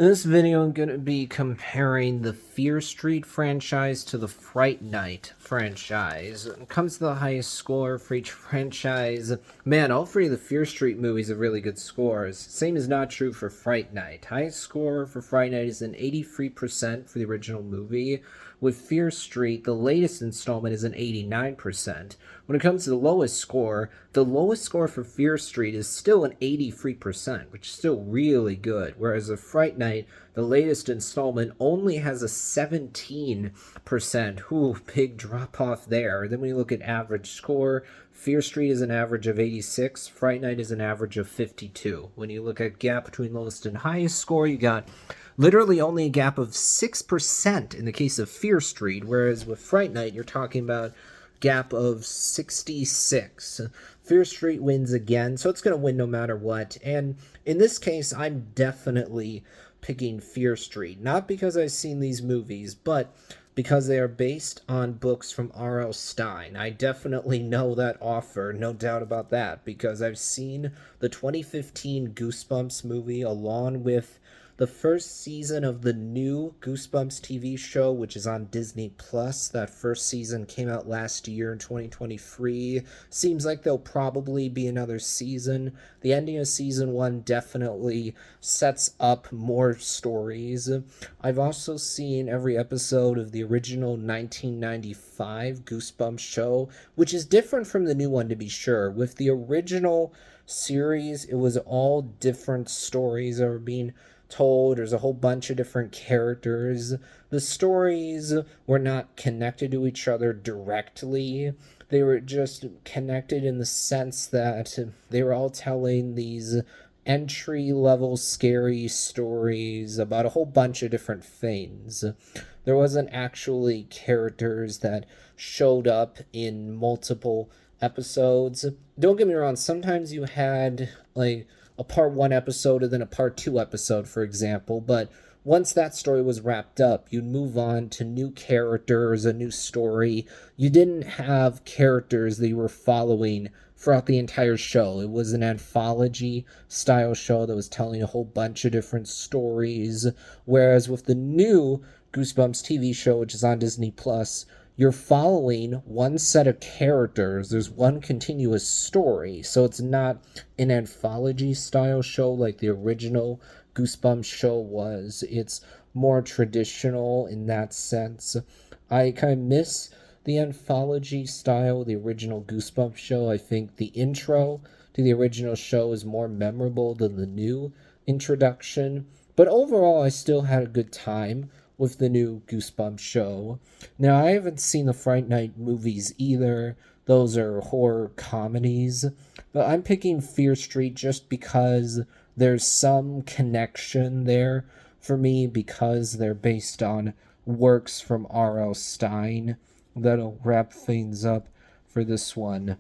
In this video, I'm going to be comparing the Fear Street franchise to the Fright Night franchise. When it comes to the highest score for each franchise, man, all three of the Fear Street movies have really good scores. Same is not true for Fright Night. Highest score for Fright Night is an 83% for the original movie. With Fear Street, the latest installment is an 89%. When it comes to the lowest score for Fear Street is still an 83%, which is still really good. Whereas the Fright Night, the latest installment, only has a 17%. Ooh, big drop off there. Then when you look at average score, Fear Street is an average of 86, Fright Night is an average of 52. When you look at gap between lowest and highest score, you got literally only a gap of 6% in the case of Fear Street, whereas with Fright Night, you're talking about gap of 66. Fear Street wins again, so it's going to win no matter what. And in this case, I'm definitely picking Fear Street. Not because I've seen these movies, but because they are based on books from R.L. Stine. I definitely know that author, no doubt about that, because I've seen the 2015 Goosebumps movie along with the first season of the new Goosebumps TV show, which is on Disney Plus. That first season came out last year in 2023. Seems like there'll probably be another season. The ending of season 1 definitely sets up more stories. I've also seen every episode of the original 1995 Goosebumps show, which is different from the new one, to be sure. With the original series, it was all different stories that were being told. There's a whole bunch of different characters. The stories were not connected to each other directly. They were just connected in the sense that they were all telling these entry-level scary stories about a whole bunch of different things. There wasn't actually characters that showed up in multiple episodes. Don't get me wrong, sometimes you had like a part 1 episode and then a part 2 episode, for example, but once that story was wrapped up, you'd move on to new characters, a new story. You didn't have characters that you were following throughout the entire show. It was an anthology style show that was telling a whole bunch of different stories, whereas with the new Goosebumps TV show, which is on Disney Plus, you're following one set of characters. There's one continuous story, so it's not an anthology style show like the original Goosebumps show was. It's more traditional in that sense. I kind of miss the anthology style of the original Goosebumps show. I think the intro to the original show is more memorable than the new introduction, but overall I still had a good time with the new Goosebumps show. Now, I haven't seen the Fright Night movies either. Those are horror comedies. But I'm picking Fear Street just because there's some connection there for me because they're based on works from R.L. Stine. That'll wrap things up for this one.